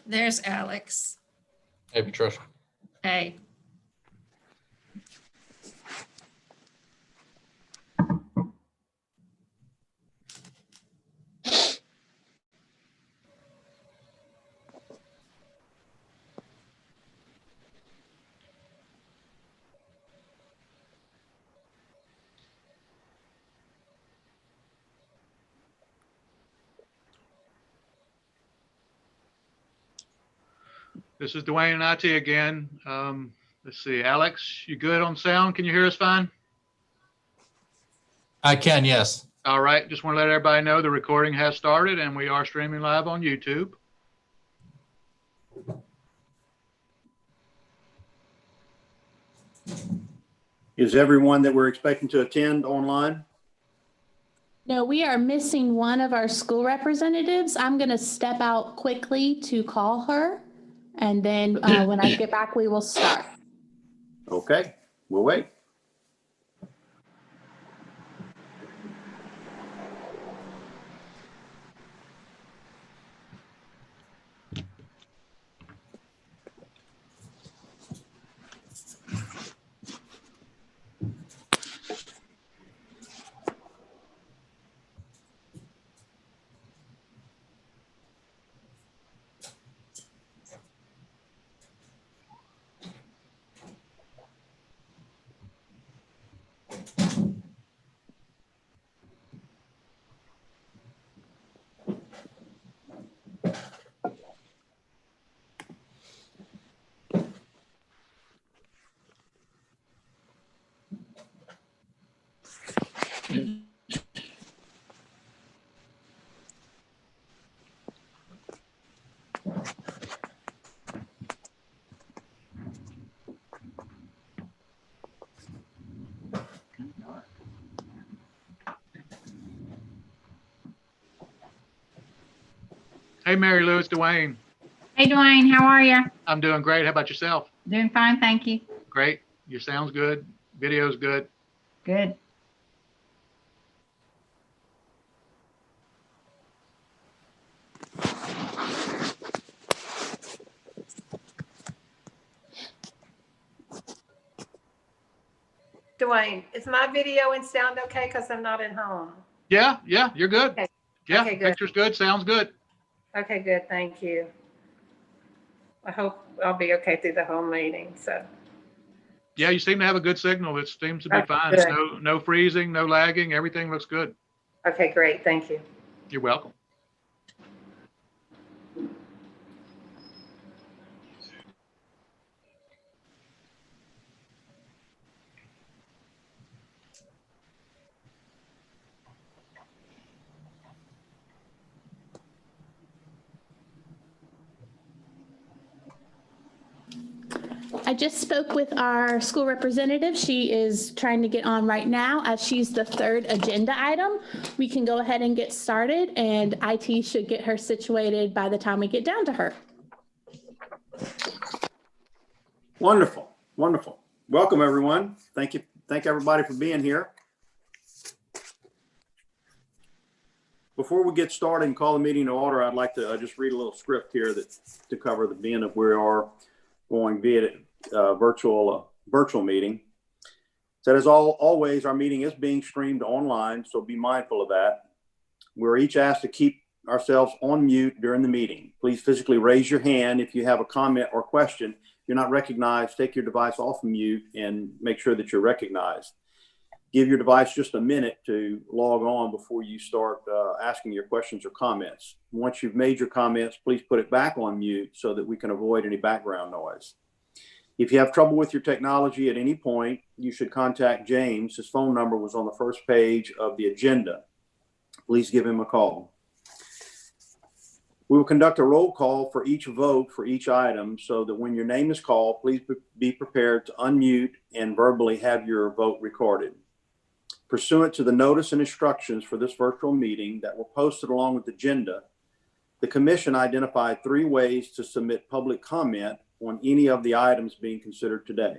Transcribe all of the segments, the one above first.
There's Alex. Hey, Patricia. Hey. This is Dwayne and IT again. Let's see, Alex, you good on sound? Can you hear us fine? I can, yes. All right, just want to let everybody know the recording has started and we are streaming live on YouTube. Is everyone that we're expecting to attend online? No, we are missing one of our school representatives. I'm going to step out quickly to call her. And then when I get back, we will start. Okay, we'll wait. Hey, Mary Lou, it's Dwayne. Hey, Dwayne, how are you? I'm doing great. How about yourself? Doing fine, thank you. Great. Your sound's good. Video's good. Good. Dwayne, is my video and sound okay? Because I'm not at home. Yeah, you're good. Okay. Yeah, Okay, good. picture's good, sounds good. Okay, good. Thank you. I hope I'll be okay through the whole meeting. So, Yeah, you seem to have a good signal. It seems to be Okay, fine. good. No freezing, no lagging. Everything looks good. okay, great. Thank you. You're welcome. I just spoke with our school representative. She is trying to get on right now as she's the third agenda item. We can go ahead and get started and IT should get her situated by the time we get down to her. Wonderful, wonderful. Welcome, everyone. Thank you. Thank everybody for being here. Before we get started and call the meeting to order, I'd like to just read a little script here to cover the being of where we are going via virtual meeting. So as always, our meeting is being streamed online, so be mindful of that. We're each asked to keep ourselves on mute during the meeting. Please physically raise your hand if you have a comment or question. If you're not recognized, take your device off of mute and make sure that you're recognized. Give your device just a minute to log on before you start asking your questions or comments. Once you've made your comments, please put it back on mute so that we can avoid any background noise. If you have trouble with your technology at any point, you should contact James. His phone number was on the first page of the agenda. Please give him a call. We will conduct a roll call for each vote for each item so that when your name is called, please be prepared to unmute and verbally have your vote recorded. Pursuant to the notice and instructions for this virtual meeting that were posted along with the agenda, the commission identified 3 ways to submit public comment on any of the items being considered today.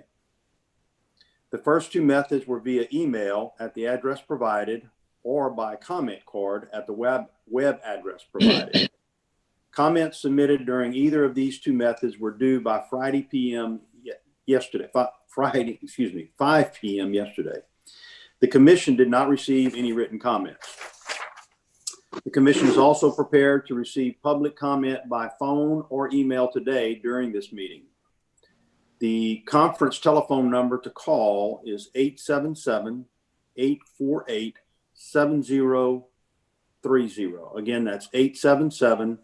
The first 2 methods were via email at the address provided or by comment card at the web address provided. Comments submitted during either of these two methods were due by Friday PM yesterday, 5 PM yesterday. The commission did not receive any written comments. The commission is also prepared to receive public comment by phone or email today during this meeting. The conference telephone number to call is 877-848-7030. Again, that's 877-848-7030.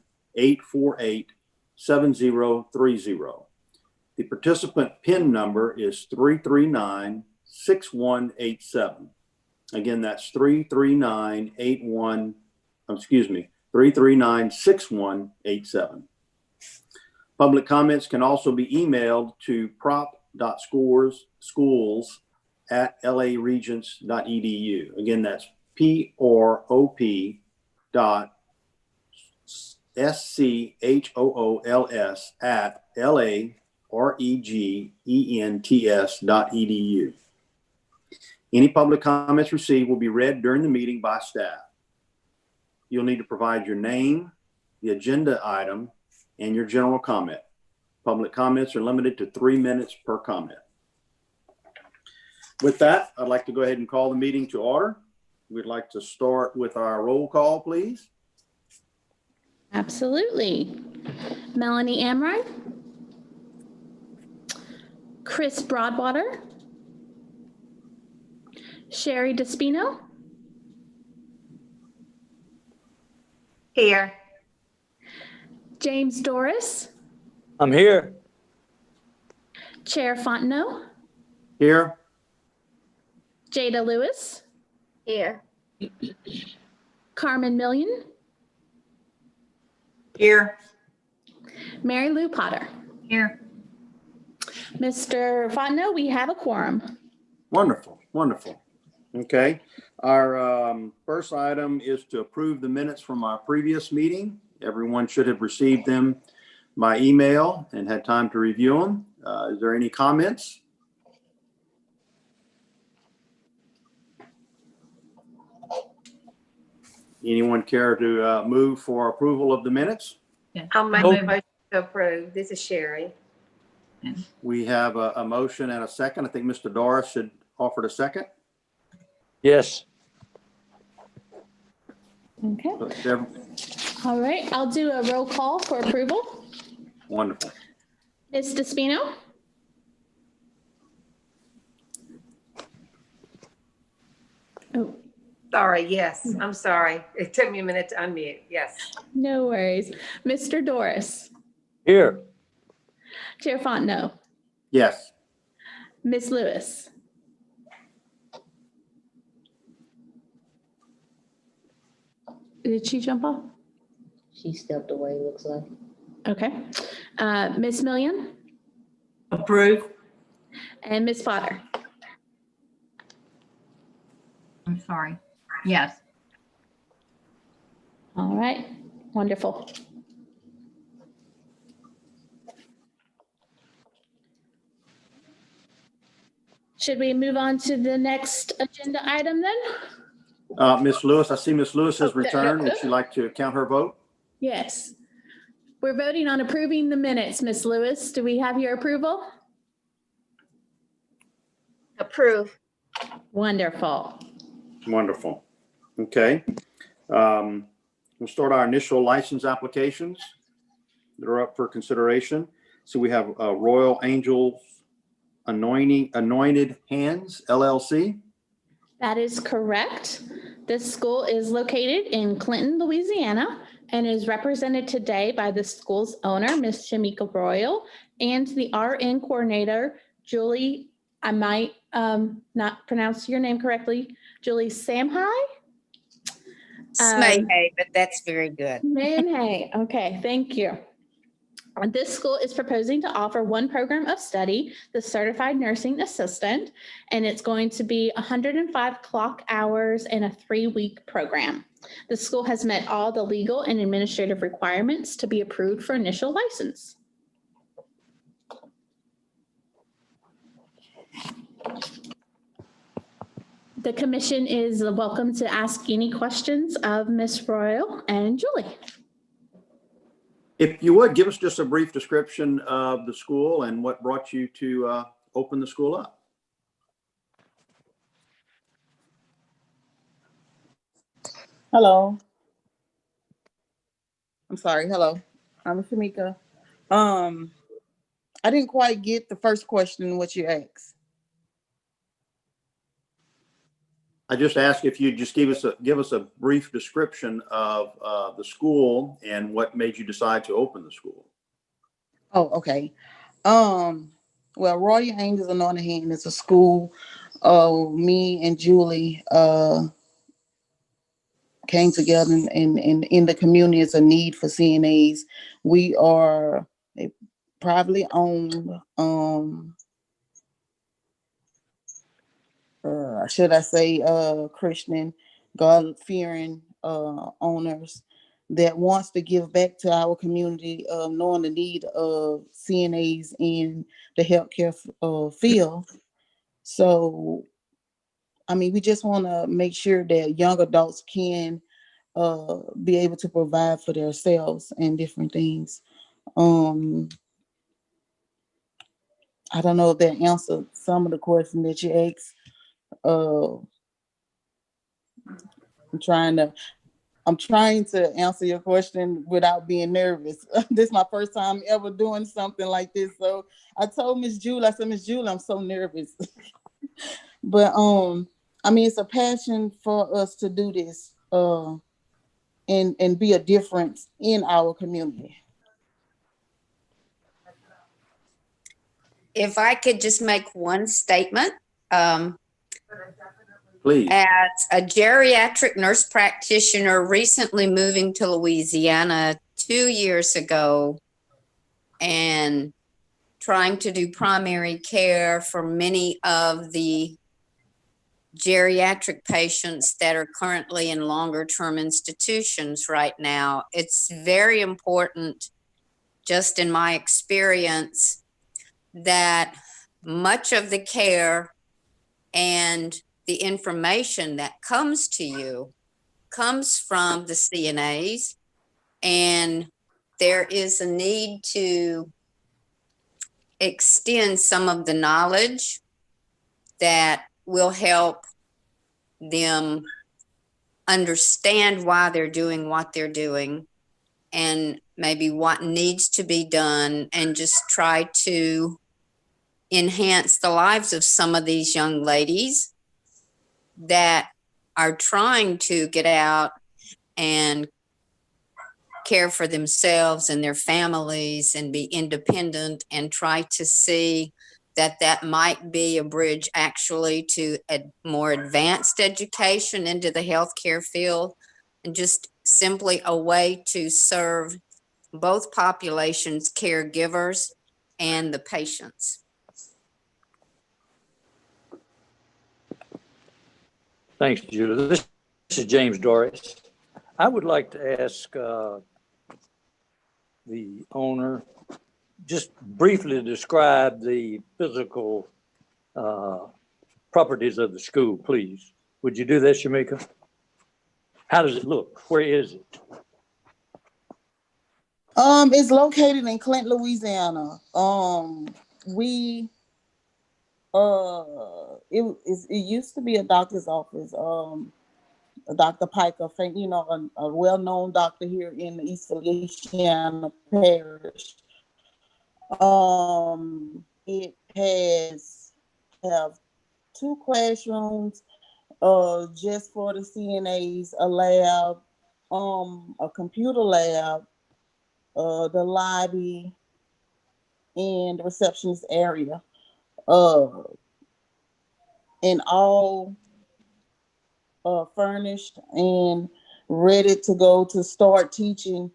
The participant PIN number is 339-6187. Again, that's 339-6187. Public comments can also be emailed to prop.schools@laregents.edu. Again, that's prop.schools@laregents.edu. Any public comments received will be read during the meeting by staff. You'll need to provide your name, the agenda item, and your general comment. Public comments are limited to 3 minutes per comment. With that, I'd like to go ahead and call the meeting to order. We'd like to start with our roll call, please. Absolutely. Melanie Amrine. Chris Broadwater. Sherry Despino. Here. James Doris. I'm here. Chair Fontenot. Here. Jada Lewis. Here. Carmen Million. Here. Mary Lou Potter. Here. Mr. Fontenot, we have a quorum. Wonderful, wonderful. Okay. Our first item is to approve the minutes from our previous meeting. Everyone should have received them by email and had time to review them. Is there any comments? Anyone care to move for approval of the minutes? I'll make Oh. a motion to approve. This is Sherry. We have a motion and a second. I think Mr. Doris should offer a second. Yes. Okay. Deborah? All right. I'll do a roll call for approval. Wonderful. Ms. Despino. Oh, Sorry, yes, I'm sorry. It took me a minute to unmute. Yes. no worries. Mr. Doris. Here. Chair Fontenot. Yes. Ms. Lewis. Did she jump off? She stepped away, looks like. Okay. Ms. Million Approve. and Ms. Potter. I'm sorry. Yes. All right. Wonderful. Should we move on to the next agenda item then? Ms. Lewis, I see Ms. Lewis has Oh, no, returned. no. Would you like to count her vote? Yes. We're voting on approving the minutes, Ms. Lewis. Do we have your approval? Approve. Wonderful. Wonderful. Okay. We'll start our initial license applications that are up for consideration. So we have Royal Angels Anointed Hands, LLC. That is correct. This school is located in Clinton, Louisiana, and is represented today by the school's owner, Ms. Shamika Royal, and the RN coordinator, Julie, I might not pronounce your name correctly, Julie Samhai? Smayhay, but that's very good. Manhay. Okay, thank you. This school is proposing to offer one program of study, the Certified Nursing Assistant, and it's going to be 105 clock hours and a 3-week program. The school has met all the legal and administrative requirements to be approved for initial license. The commission is welcome to ask any questions of Ms. Royal and Julie. If you would, give us just a brief description of the school and what brought you to open the school up. Hello. I'm sorry. Hello. I'm Shamika. I didn't quite get the first question, what you asked. I just asked if you'd just give us a brief description of the school and what made you decide to open the school. Oh, okay. Well, Royal Angels Anointed Hand is a school. Me and Julie came together and in the community is a need for CNAs. We are a privately owned, should I say, Christian, God-fearing owners that wants to give back to our community, knowing the need of CNAs in the healthcare field. So, I mean, we just want to make sure that young adults can be able to provide for themselves and different things. I don't know if that answered some of the questions that you asked. I'm trying to answer your question without being nervous. This is my first time ever doing something like this. So I told Miss Jewel, I said, Miss Jewel, I'm so nervous. But I mean, it's a passion for us to do this and be a difference in our community. If I could just make one statement. Please. As a geriatric nurse practitioner recently moving to Louisiana 2 years ago and trying to do primary care for many of the geriatric patients that are currently in longer term institutions right now, it's very important, just in my experience, that much of the care and the information that comes to you comes from the CNAs, and there is a need to extend some of the knowledge that will help them understand why they're doing what they're doing and maybe what needs to be done, and just try to enhance the lives of some of these young ladies that are trying to get out and care for themselves and their families and be independent, and try to see that that might be a bridge actually to a more advanced education into the healthcare field, and just simply a way to serve both populations, caregivers and the patients. Thanks, Julie. This is James Doris. I would like to ask the owner just briefly describe the physical properties of the school, please. Would you do that, Shamika? How does it look? Where is it? It's located in Clinton, Louisiana. It used to be a doctor's office. Dr. Piker, a well-known doctor here in the East Feliciana Parish. It have 2 classrooms, just for the CNAs, a lab, a computer lab, the lobby, and the receptionist area, and all furnished and ready to go to start teaching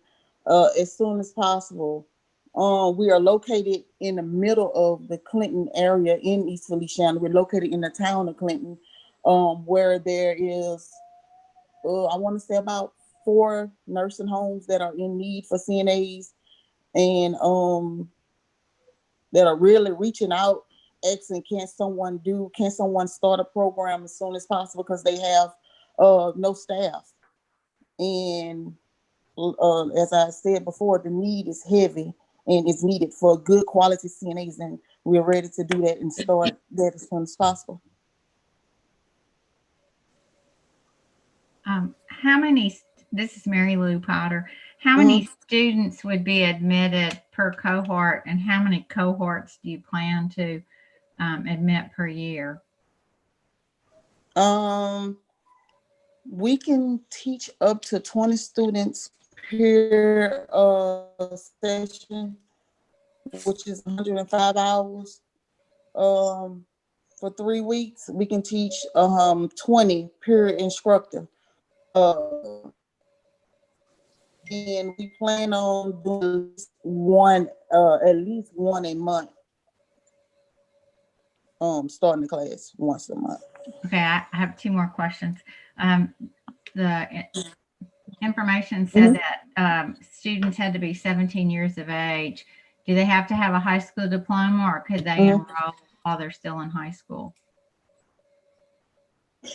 as soon as possible. We are located in the middle of the Clinton area in East Feliciana. We're located in the town of Clinton, where there is, I want to say, about 4 nursing homes that are in need for CNAs, and that are really reaching out, asking, can someone start a program as soon as possible, because they have no staff. And as I said before, the need is heavy and it's needed for good quality CNAs, and we're ready to do that and start that as soon as possible. How many, this is Mary Lou Potter, how many students would be admitted per cohort, and how many cohorts do you plan to admit per year? We can teach up to 20 students per session, which is 105 hours. For 3 weeks, we can teach 20 per instructor. And we plan on doing at least one a month. Starting the class once a month. Okay, I have 2 more questions. The information said that students had to be 17 years of age. Do they have to have a high school diploma, or could they enroll while they're still in high school?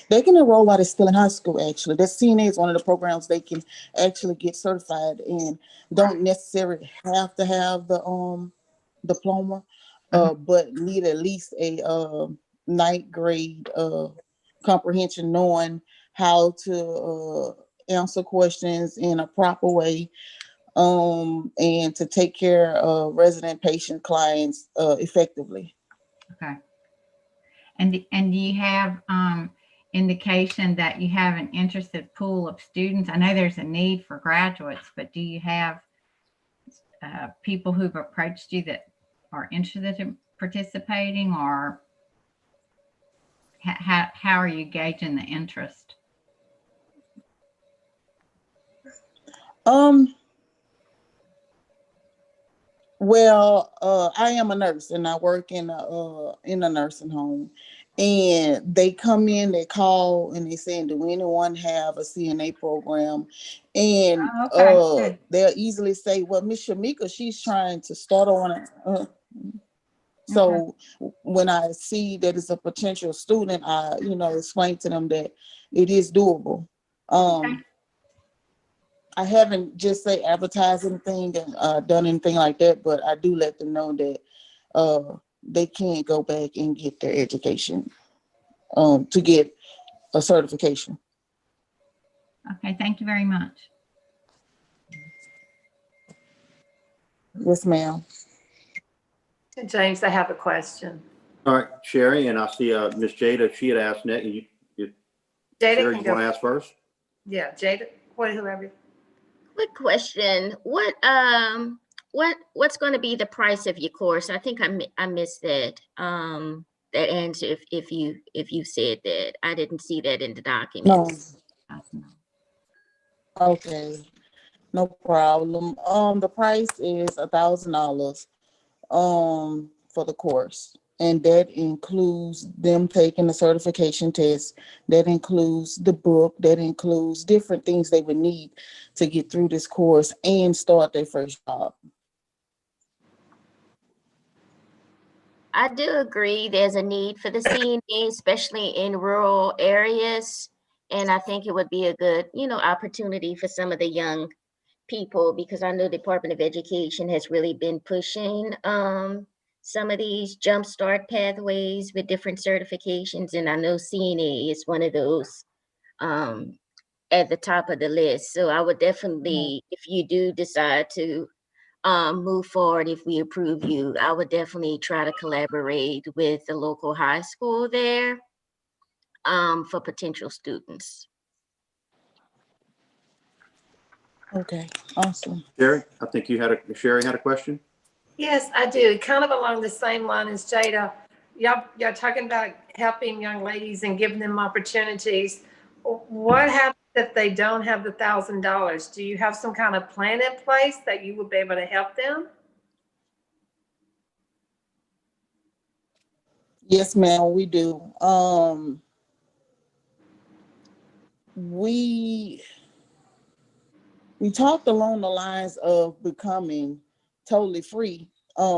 They can enroll while they're still in high school, actually. That CNA is one of the programs they can actually get certified and don't necessarily have to have the diploma, but need at least a ninth grade comprehension, knowing how to answer questions in a proper way, and to take care of resident patient clients effectively. Okay. And do you have indication that you have an interested pool of students? I know there's a need for graduates, but do you have people who've approached you that are interested in participating, or how are you gauging the interest? Well, I am a nurse and I work in a nursing home, and they come in, they call and they saying, do anyone have a CNA program? And Okay, they'll easily say, well, Miss Shamika, she's trying to start on it. So when I see that it's a potential student, I, explain to them that it is doable. I haven't just say advertised anything and done anything like that, but I do let them know that they can go back and get their education to get a certification. Okay, thank you very much. Yes, ma'am. James, I have a question. All right, Sherry, and I see Miss Jada, she had asked Nick, and Jada Sherry, can you go. want to ask first? Yeah, Jada, whoever. Quick question. What's going to be the price of your course? I think I missed that that answer if you said that. I didn't see that in the documents. No. Okay. No problem. The price is $1,000 for the course. And that includes them taking the certification test. That includes the book. That includes different things they would need to get through this course and start their first job. I do agree there's a need for the CNA, especially in rural areas. And I think it would be a good, opportunity for some of the young people, because I know the Department of Education has really been pushing some of these jumpstart pathways with different certifications. And I know CNA is one of those at the top of the list. So I would definitely, if you do decide to move forward, if we approve you, I would definitely try to collaborate with the local high school there for potential students. Okay, awesome. Sherry, I think Sherry had a question. Yes, I do. Kind of along the same line as Jada. Y'all talking about helping young ladies and giving them opportunities. What happens if they don't have the $1,000? Do you have some kind of plan in place that you would be able to help them? Yes, ma'am, we do. We talked along the lines of becoming totally free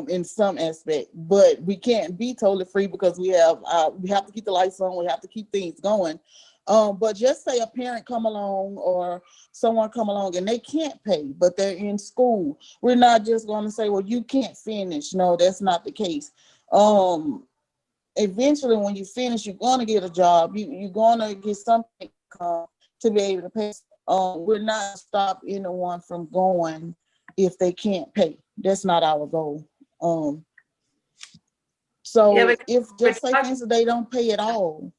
in some aspect, but we can't be totally free because we have to keep the lights on, we have to keep things going. But just say a parent come along or someone come along and they can't pay, but they're in school. We're not just going to say, well, you can't finish. No, that's not the case. Eventually, when you finish, you're going to get a job. You're going to get something to be able to pay. We're not stop anyone from going if they can't pay. That's not our goal. So Yeah, but if just say for instance, they don't pay at all,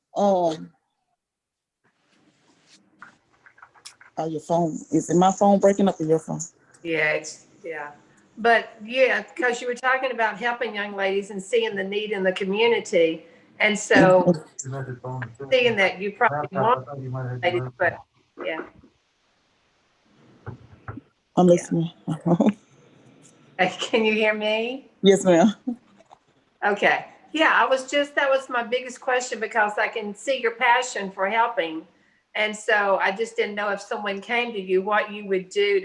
your phone, is it my phone breaking up or your phone? yeah, but yeah, because you were talking about helping young ladies and seeing the need in the community. And so seeing that you probably want ladies, but yeah. I'm listening. Can you hear me? Yes, ma'am. Okay. Yeah, that was my biggest question because I can see your passion for helping. And so I just didn't know if someone came to you, what you would do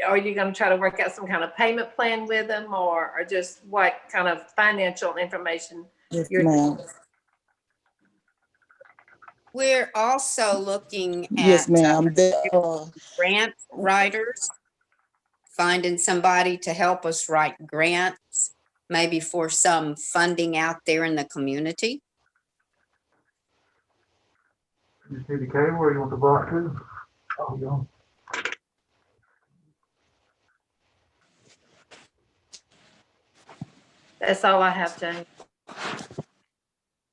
are you going to try to work out some kind of payment plan with them or just what kind of financial information? Yes, ma'am. We're also looking Yes, at ma'am. grant writers, finding somebody to help us write grants, maybe for some funding out there in the community. You just need a cable or you want the block too? Oh, yeah. That's all I have, Jane.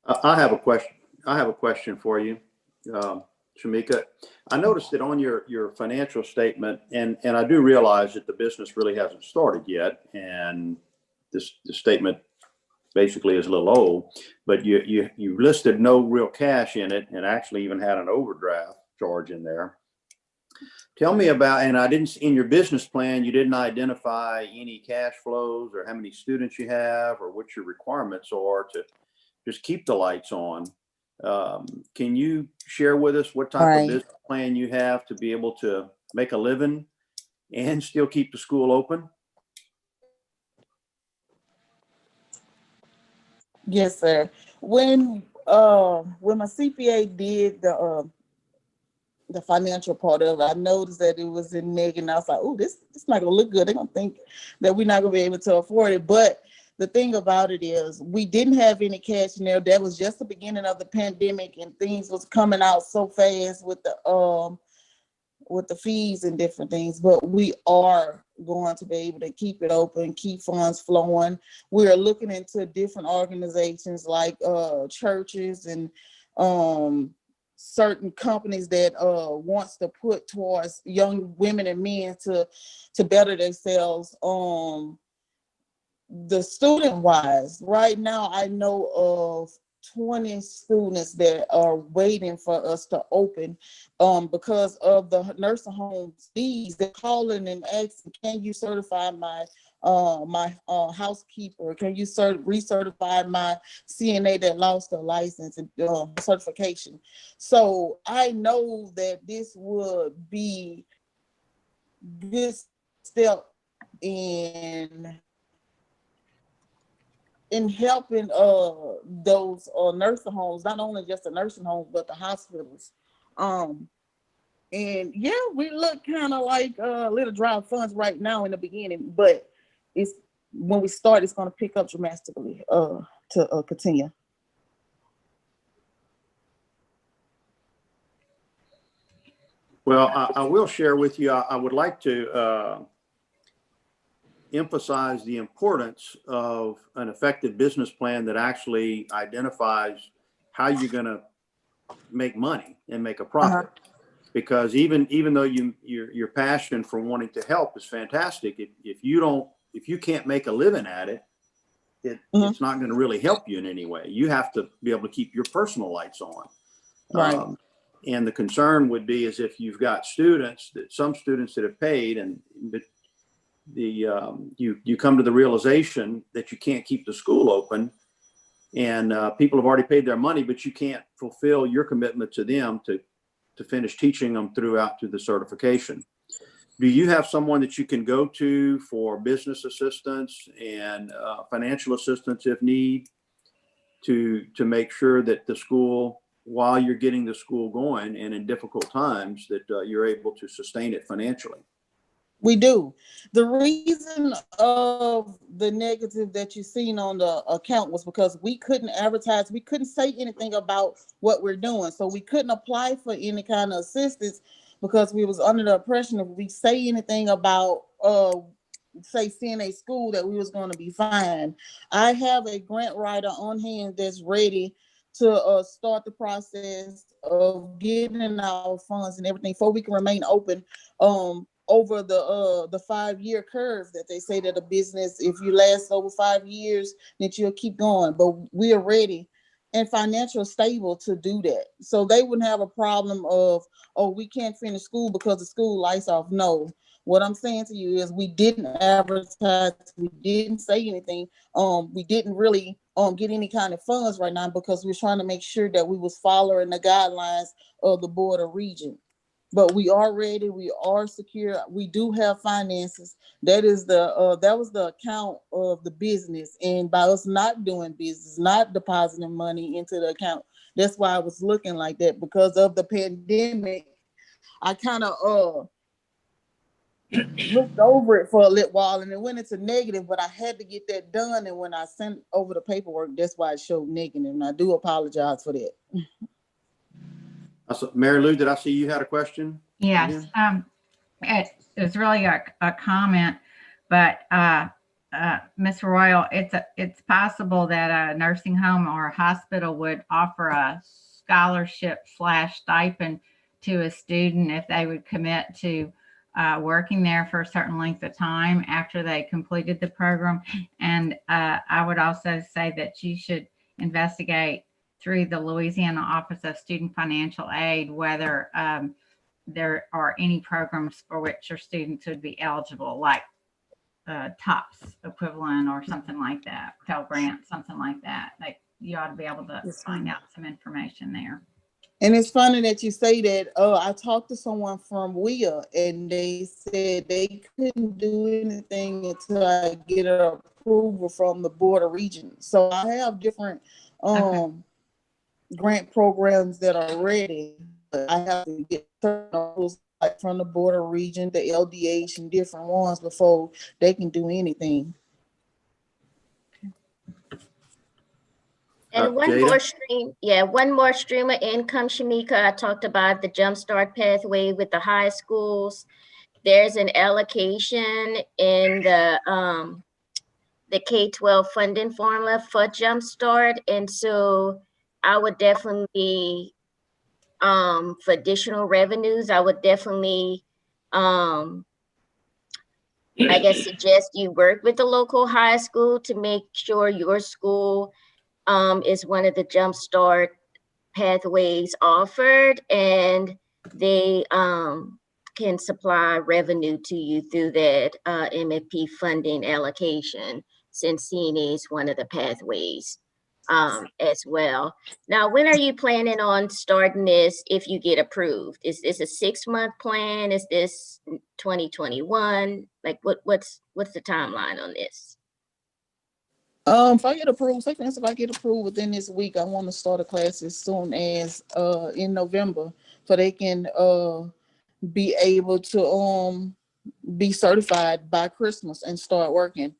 I have a question. I have a question for you, Shamika. I noticed that on your financial statement, and I do realize that the business really hasn't started yet, and the statement basically is a little old, but you listed no real cash in it, and actually even had an overdraft charge in there. Tell me about, and I didn't, in your business plan, you didn't identify any cash flows or how many students you have or what your requirements are to just keep the lights on. Can you share with us what type of business plan you have to be able to make a living and still keep the school open? Yes, sir. When my CPA did the financial part of it, I noticed that it was in negative, and I was like, "Oh, this not gonna look good. They're gonna think that we're not gonna be able to afford it." But the thing about it is, we didn't have any cash in there. That was just the beginning of the pandemic, and things was coming out so fast with the fees and different things. But we are going to be able to keep it open, keep funds flowing. We are looking into different organizations like churches and certain companies that wants to put towards young women and men to better themselves. The student wise, right now I know of 20 students that are waiting for us to open because of the nursing homes fees. They're calling and asking, can you certify my housekeeper? Can you recertify my CNA that lost their license and certification? So I know that this would be good step in helping those nursing homes, not only just the nursing homes, but the hospitals. And yeah, we look kind of like little dry funds right now in the beginning, but it's when we start, it's going to pick up dramatically to continue. Well, I will share with you, I would like to emphasize the importance of an effective business plan that actually identifies how you're going to make money and make a profit. Because even though your passion for wanting to help is fantastic, if you can't make a living at it, it's not going to really help you in any way. You have to be able to keep your personal lights on. Right. And the concern would be is if you've got some students that have paid, but you come to the realization that you can't keep the school open, and people have already paid their money, but you can't fulfill your commitment to them to finish teaching them through the certification. Do you have someone that you can go to for business assistance and financial assistance if need to make sure that the school while you're getting the school going and in difficult times that you're able to sustain it financially. We do. The reason of the negative that you've seen on the account was because we couldn't advertise. We couldn't say anything about what we're doing. So we couldn't apply for any kind of assistance because we was under the impression if we say anything about, say, CNA school, that we was going to be fined. I have a grant writer on hand that's ready to start the process of getting our funds and everything before we can remain open. Over the 5-year curve that they say that a business, if you last over 5 years, that you'll keep going. But we are ready and financial stable to do that. So they wouldn't have a problem of, oh, we can't finish school because the school lights off. No. What I'm saying to you is we didn't advertise, we didn't say anything. We didn't really get any kind of funds right now because we're trying to make sure that we was following the guidelines of the Board of Regents. But we are ready. We are secure. We do have finances. That is that was the account of the business. And by us not doing business, not depositing money into the account, that's why I was looking like that. Because of the pandemic, I kind of looked over it for a little while and it went into negative, but I had to get that done. And when I sent over the paperwork, that's why it showed negative. And I do apologize for that. Mary Lou, did I see you had a question? Yes, it was really a comment, but Ms. Royal, it's possible that a nursing home or a hospital would offer a scholarship / stipend to a student if they would commit to working there for a certain length of time after they completed the program. And I would also say that you should investigate through the Louisiana Office of Student Financial Aid whether there are any programs for which your students would be eligible, like TOPS equivalent or something like that, Pell Grant, something like that. Like, you ought to be able to find out some information there. And it's funny that you say that. I talked to someone from WIA and they said they couldn't do anything until I get an approval from the Board of Regents. So I have different grant programs that are ready. But I have to get those like from the Board of Regents, the LDH, and different ones before they can do anything. And one Jada? more stream, one more stream of income, Shamika. I talked about the Jumpstart pathway with the high schools. There's an allocation in the K-12 funding formula for Jumpstart. And so I would definitely, for additional revenues, I would definitely, I guess, suggest you work with the local high school to make sure your school is one of the Jumpstart pathways offered, and they can supply revenue to you through that MFP funding allocation, since CNA is one of the pathways as well. Now, when are you planning on starting this if you get approved? Is this a 6-month plan? Is this 2021? Like, what's the timeline on this? If I get approved, say for instance, if I get approved within this week, I want to start a class as soon as in November, so they can be able to be certified by Christmas and start working.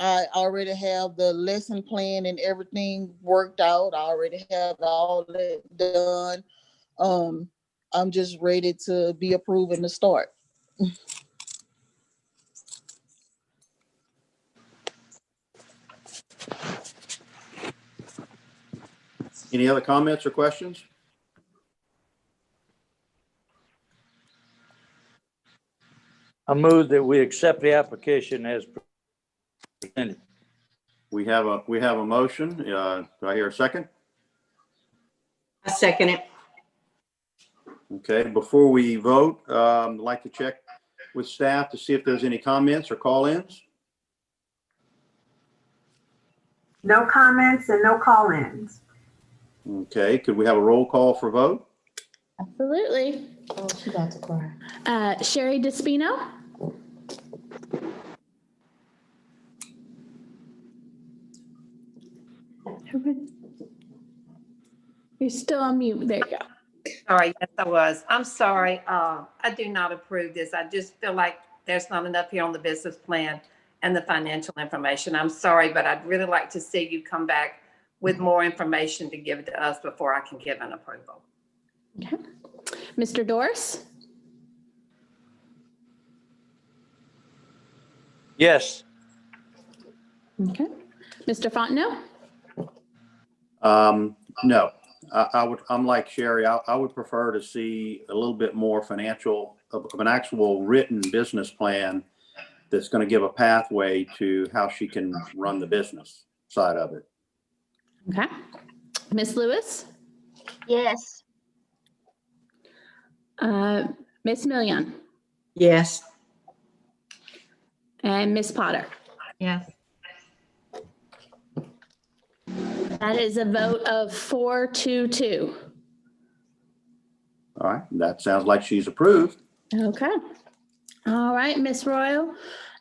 I already have the lesson plan and everything worked out. I already have all that done. I'm just ready to be approved and to start. Any other comments or questions? I move that we accept the application as presented. We have a motion. Do I hear a second? I second it. Okay, before we vote, I'd like to check with staff to see if there's any comments or call-ins. No comments and no call-ins. Okay, could we have a roll call for vote? Absolutely. Oh, she got to cry. Sherry Despino, You're still on mute. There you go. Sorry, yes, I was. I'm sorry. I do not approve this. I just feel like there's not enough here on the business plan and the financial information. I'm sorry, but I'd really like to see you come back with more information to give to us before I can give an approval. Okay. Mr. Doris? Yes. Okay. Mr. Fontenot? No, I'm like Sherry. I would prefer to see a little bit more financial of an actual written business plan that's going to give a pathway to how she can run the business side of it. Okay. Ms. Lewis? Yes. Ms. Million? Yes. And Ms. Potter? Yes. That is a vote of 4-2. All right, that sounds like she's approved. Okay. All right, Ms. Royal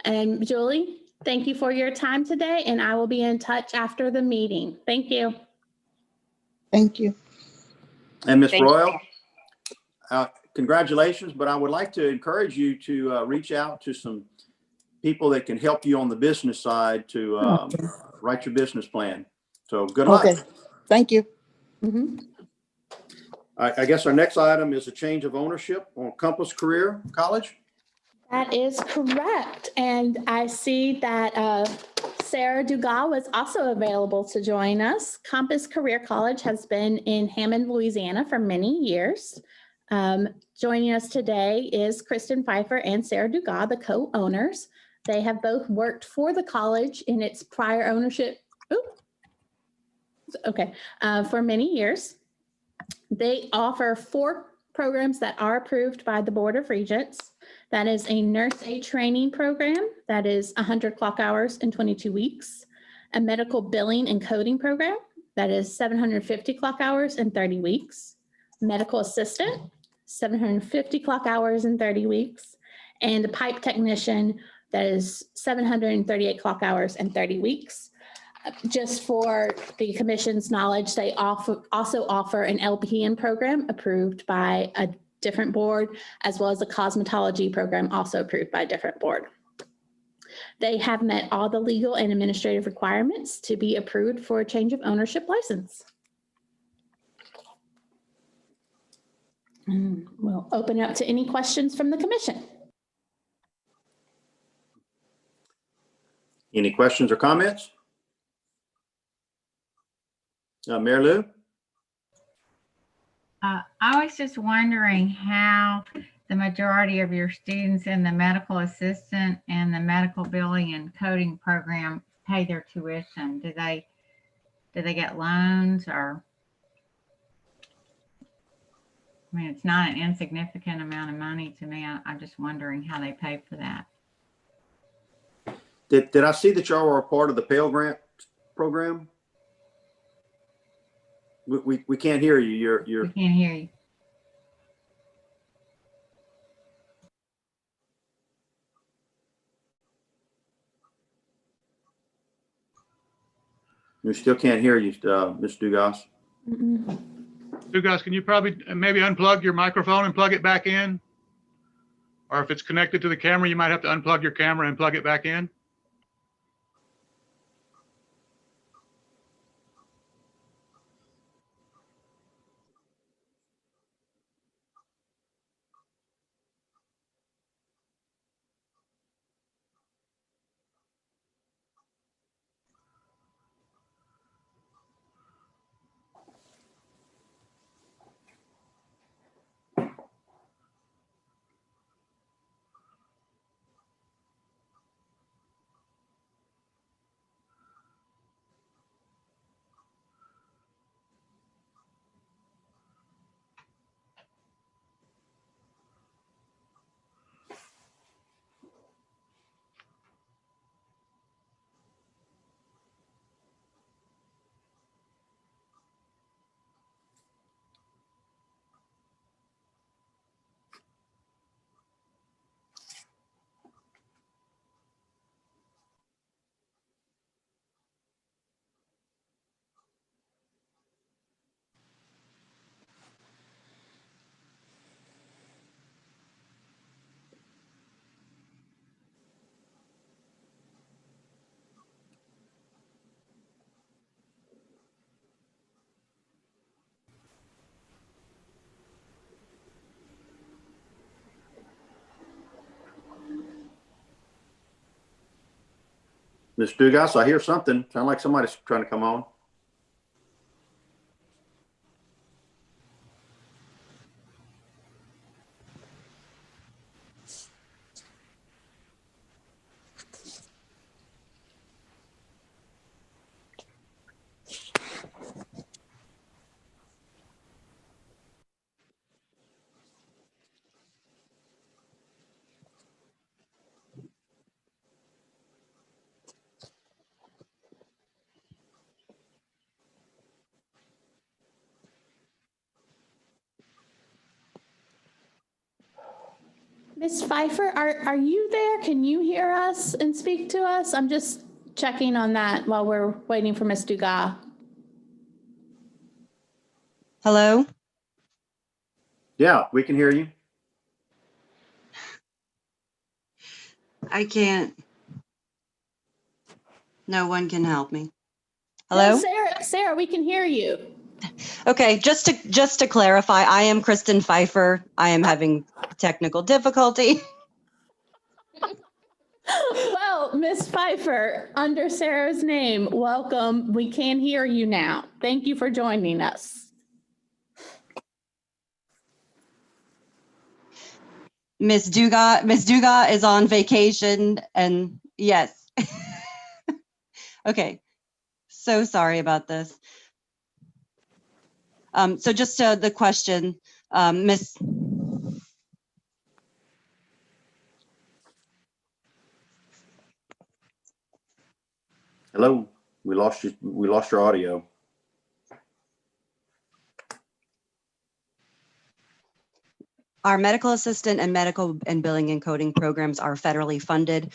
and Julie, thank you for your time today, and I will be in touch after the meeting. Thank you. Thank you. And Ms. Thank Royal, congratulations, but I would like to encourage you to reach out to some people that can help you on the business side to write your business plan. So good luck. Okay, thank you. Mhm. I guess our next item is a change of ownership on Compass Career College. That is correct. And I see that Sarah Dugas was also available to join us. Compass Career College has been in Hammond, Louisiana for many years. Joining us today is Kristen Pfeiffer and Sarah Dugas, the co-owners. They have both worked for the college in its prior ownership. For many years. They offer 4 programs that are approved by the Board of Regents. That is a nurse aid training program that is 100 clock hours in 22 weeks, a medical billing and coding program that is 750 clock hours in 30 weeks, medical assistant, 750 clock hours in 30 weeks, and a pipe technician that is 738 clock hours in 30 weeks. Just for the commission's knowledge, they also offer an LPN program approved by a different board, as well as a cosmetology program also approved by a different board. They have met all the legal and administrative requirements to be approved for a change of ownership license. We'll open up to any questions from the commission. Any questions or comments? Mayor Lou? I was just wondering how the majority of your students in the medical assistant and the medical billing and coding program pay their tuition. Do they get loans or? I mean, it's not an insignificant amount of money to me. I'm just wondering how they pay for that. Did I see that y'all were a part of the Pell Grant program? We can't hear you. We can't hear you. We still can't hear you, Ms. Dugas. Dugas, can you probably maybe unplug your microphone and plug it back in? Or if it's connected to the camera, you might have to unplug your camera and plug it back in. Ms. Dugas, I hear something. Sound like somebody's trying to come on. Ms. Pfeiffer, are you there? Can you hear us and speak to us? I'm just checking on that while we're waiting for Ms. Dugas. Hello? Yeah, we can hear you. I can't. No one can help me. No, Hello? Sarah, we can hear you. Okay, just to clarify, I am Kristen Pfeiffer. I am having technical difficulty. Well, Ms. Pfeiffer, under Sarah's name, welcome. We can hear you now. Thank you for joining us. Miss Dugas is on vacation and yes. Okay, so sorry about this. So just the question, Miss. Hello, we lost you. We lost your audio. Our medical assistant and medical and billing and coding programs are federally funded.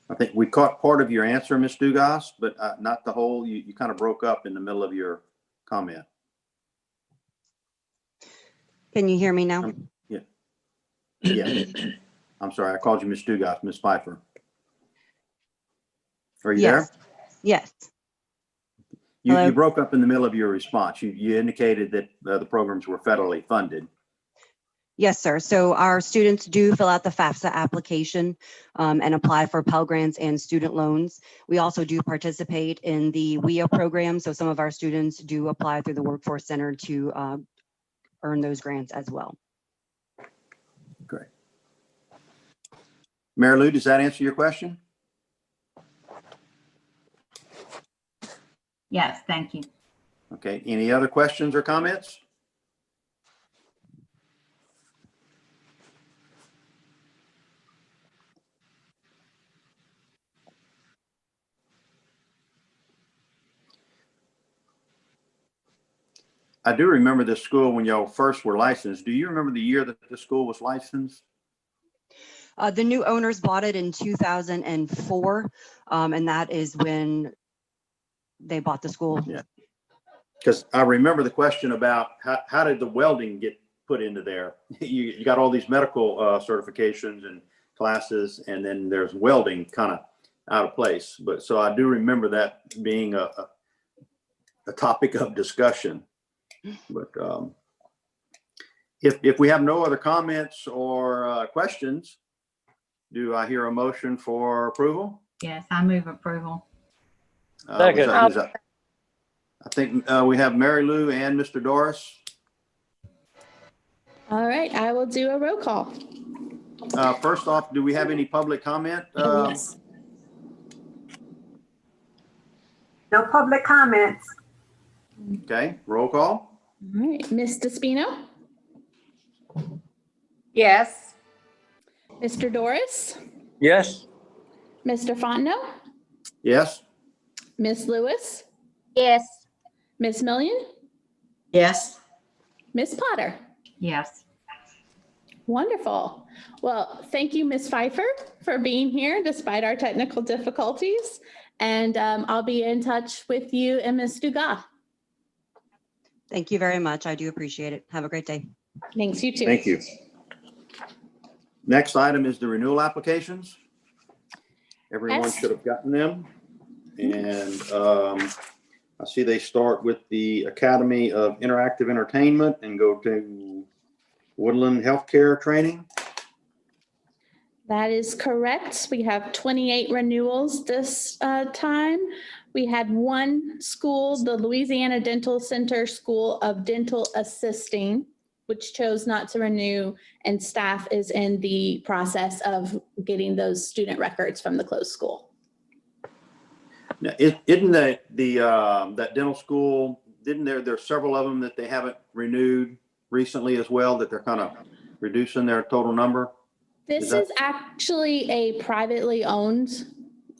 I think we caught part of your answer, Ms. Dugas, but not the whole. You kind of broke up in the middle of your comment. Can you hear me now? Yeah. Yeah. I'm sorry. I called you Ms. Dugas, Ms. Pfeiffer. Are you Yes. there? Yes. You broke up in the middle of your response. You indicated that the programs were federally funded. Yes, sir. So our students do fill out the FAFSA application and apply for Pell Grants and student loans. We also do participate in the WIA program. So some of our students do apply through the Workforce Center to earn those grants as well. Great. Mary Lou, does that answer your question? Yes, thank you. Okay. Any other questions or comments? I do remember this school when y'all first were licensed. Do you remember the year that the school was licensed? The new owners bought it in 2004, and that is when they bought the school. Yeah. Because I remember the question about how did the welding get put into there? You got all these medical certifications and classes, and then there's welding kind of out of place. But so I do remember that being a topic of discussion. But if we have no other comments or questions, do I hear a motion for approval? Yes, I move approval. Second. I think we have Mary Lou and Mr. Doris. All right, I will do a roll call. First off, do we have any public comment? Yes. No public comments. Okay, roll call. All right, Ms. Despino, Yes. Mr. Doris, Yes. Mr. Fontenot, Yes. Ms. Lewis, Yes. Ms. Million, Yes. Ms. Potter. Yes. Wonderful. Well, thank you, Ms. Pfeiffer, for being here despite our technical difficulties. And I'll be in touch with you and Ms. Dugas. Thank you very much. I do appreciate it. Have a great day. Thanks, you too. Thank you. Next item is the renewal applications. Everyone Yes. should have gotten them. And I see they start with the Academy of Interactive Entertainment and go to Woodland Healthcare Training. That is correct. We have 28 renewals this time. We had one school, the Louisiana Dental Center School of Dental Assisting, which chose not to renew, and staff is in the process of getting those student records from the closed school. Now, isn't that that dental school, didn't there's several of them that they haven't renewed recently as well, that they're kind of reducing their total number? This is actually a privately owned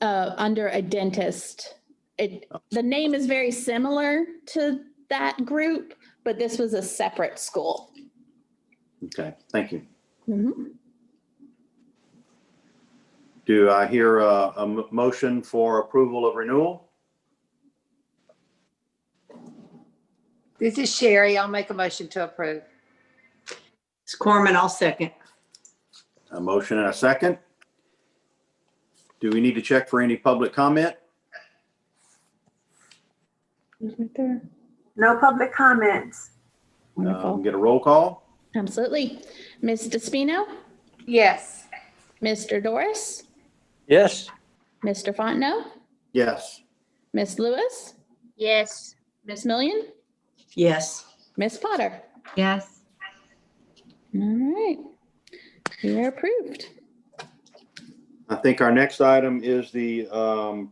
under a dentist. The name is very similar to that group, but this was a separate school. Okay, thank you. Mhm. Do I hear a motion for approval of renewal? This is Sherry. I'll make a motion to approve. It's Corman, I'll second. A motion and a second. Do we need to check for any public comment? Right there. No public comments. Wonderful. Get a roll call? Absolutely. Ms. Despino, Yes. Mr. Doris, Yes, Mr. Fontenot, Yes. Ms. Lewis, Yes. Ms. Million, Yes. Ms. Potter. Yes. All right. You are approved. I think our next item is the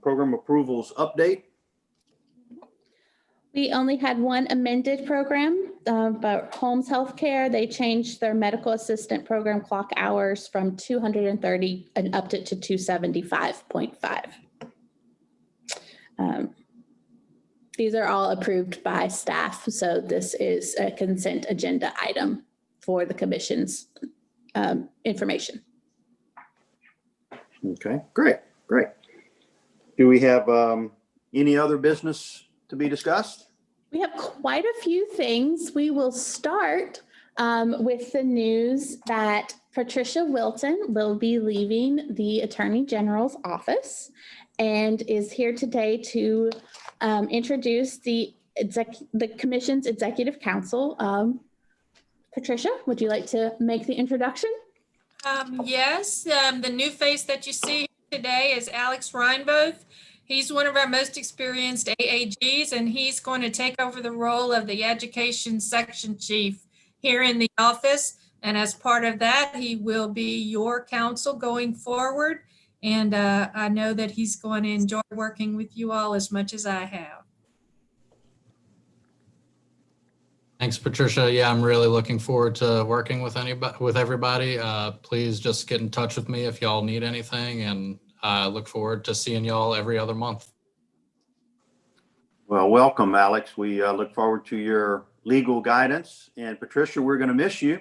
program approvals update. We only had one amended program, but Holmes Healthcare, they changed their medical assistant program clock hours from 230 and upped it to 275.5. These are all approved by staff, so this is a consent agenda item for the commission's information. Okay, great. Do we have any other business to be discussed? We have quite a few things. We will start with the news that Patricia Wilton will be leaving the Attorney General's office and is here today to introduce the Commission's Executive Council. Patricia, would you like to make the introduction? Yes, the new face that you see today is Alex Reinboth. He's one of our most experienced AAGs, and he's going to take over the role of the Education Section Chief here in the office. And as part of that, he will be your counsel going forward. And I know that he's going to enjoy working with you all as much as I have. Thanks, Patricia. Yeah, I'm really looking forward to working with everybody. Please just get in touch with me if y'all need anything, and I look forward to seeing y'all every other month. Well, welcome, Alex. We look forward to your legal guidance. And Patricia, we're going to miss you.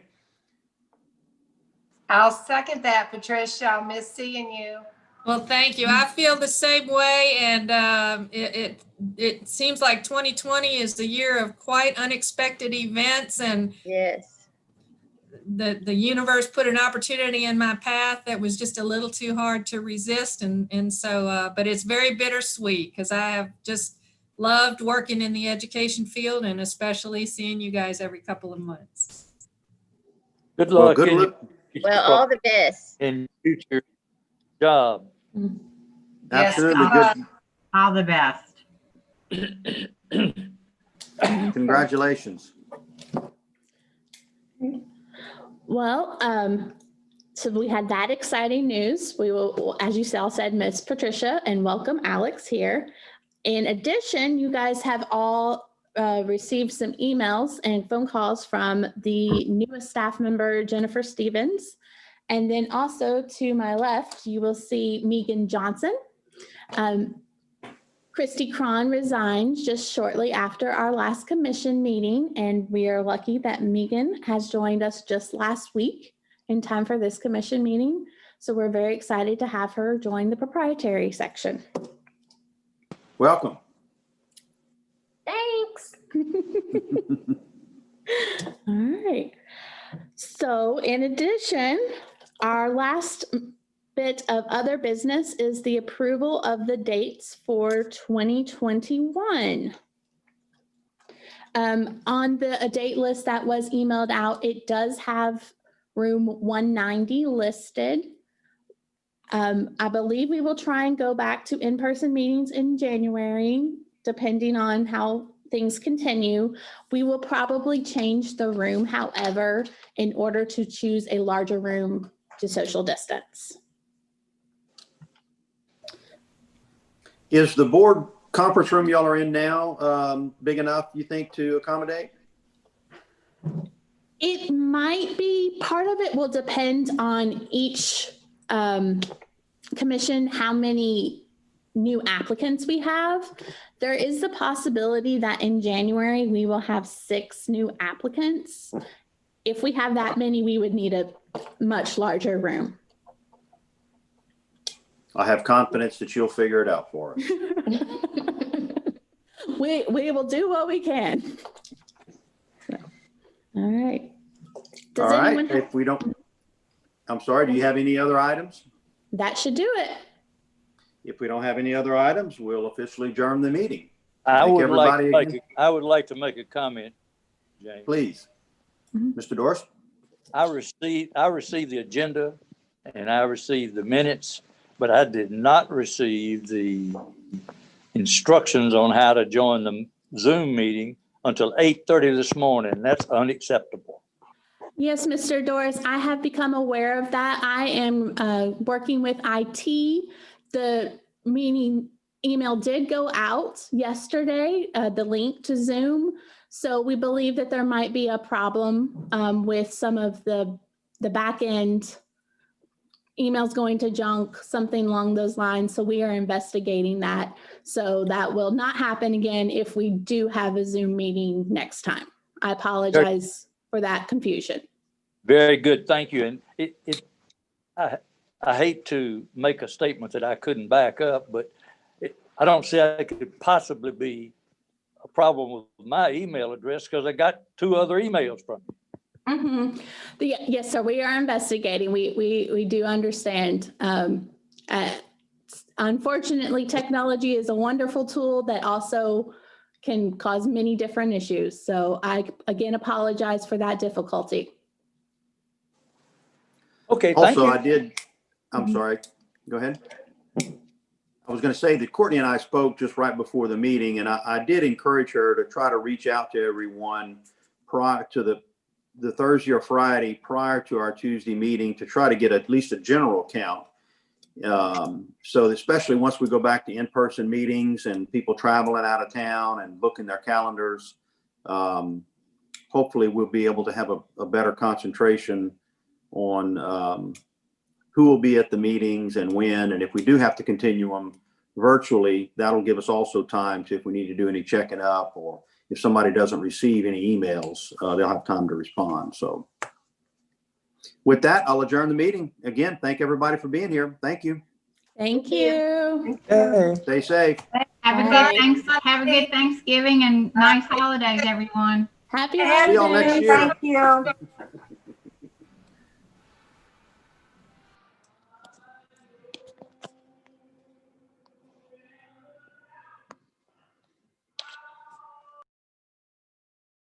I'll second that, Patricia. I'll miss seeing you. Well, thank you. I feel the same way, and it seems like 2020 is the year of quite unexpected events, and Yes. the universe put an opportunity in my path that was just a little too hard to resist, and so but it's very bittersweet because I have just loved working in the education field, and especially seeing you guys every couple of months. good luck. Well, good in luck. your Well, all the best. in future job. Absolutely Yes, good. All the best. Congratulations. Well, so we had that exciting news. We will, as you all said, miss Patricia and welcome Alex here. In addition, you guys have all received some emails and phone calls from the newest staff member, Jennifer Stevens. And then also to my left, you will see Megan Johnson. Christy Cron resigned just shortly after our last commission meeting, and we are lucky that Megan has joined us just last week in time for this commission meeting. So we're very excited to have her join the proprietary section. Welcome. Thanks. All right. So in addition, our last bit of other business is the approval of the dates for 2021. On a date list that was emailed out, it does have room 190 listed. I believe we will try and go back to in-person meetings in January, depending on how things continue. We will probably change the room, however, in order to choose a larger room to social distance. Is the board conference room y'all are in now big enough, you think, to accommodate? It might be, part of it will depend on each commission, how many new applicants we have. There is the possibility that in January, we will have 6 new applicants. If we have that many, we would need a much larger room. I have confidence that you'll figure it out for us. We will do what we can. All right. Does All right, anyone have- if we don't, I'm sorry, do you have any other items? That should do it. If we don't have any other items, we'll officially adjourn the meeting. I Thank would like to everybody make, I would like to make a comment, James. Please. Mr. Doris? I received the agenda and I received the minutes, but I did not receive the instructions on how to join the Zoom meeting until 8:30 this morning. That's unacceptable. Yes, Mr. Doris, I have become aware of that. I am working with IT. The meeting email did go out yesterday, the link to Zoom. So we believe that there might be a problem with some of the back end emails going to junk, something along those lines. So we are investigating that. So that will not happen again if we do have a Zoom meeting next time. I apologize for that confusion. Very good, thank you. And I hate to make a statement that I couldn't back up, but I don't see how it could possibly be a problem with my email address because I got 2 other emails from you. Mm-hmm. Yes, sir. We are investigating. We do understand. Unfortunately, technology is a wonderful tool that also can cause many different issues. So I, again, apologize for that difficulty. Okay, thank you. Also, I'm sorry, go ahead. I was going to say that Courtney and I spoke just right before the meeting, and I did encourage her to try to reach out to everyone prior to the Thursday or Friday prior to our Tuesday meeting to try to get at least a general count. So especially once we go back to in-person meetings and people traveling out of town and booking their calendars, hopefully we'll be able to have a better concentration on who will be at the meetings and when. And if we do have to continue them virtually, that'll give us also time to, if we need to do any checking up, or if somebody doesn't receive any emails, they'll have time to respond. So with that, I'll adjourn the meeting. Again, thank everybody for being here. Thank you. Thank you. Stay safe. Have a good Thanksgiving and nice holidays, everyone. Happy See y'all next holidays. year. Thank you.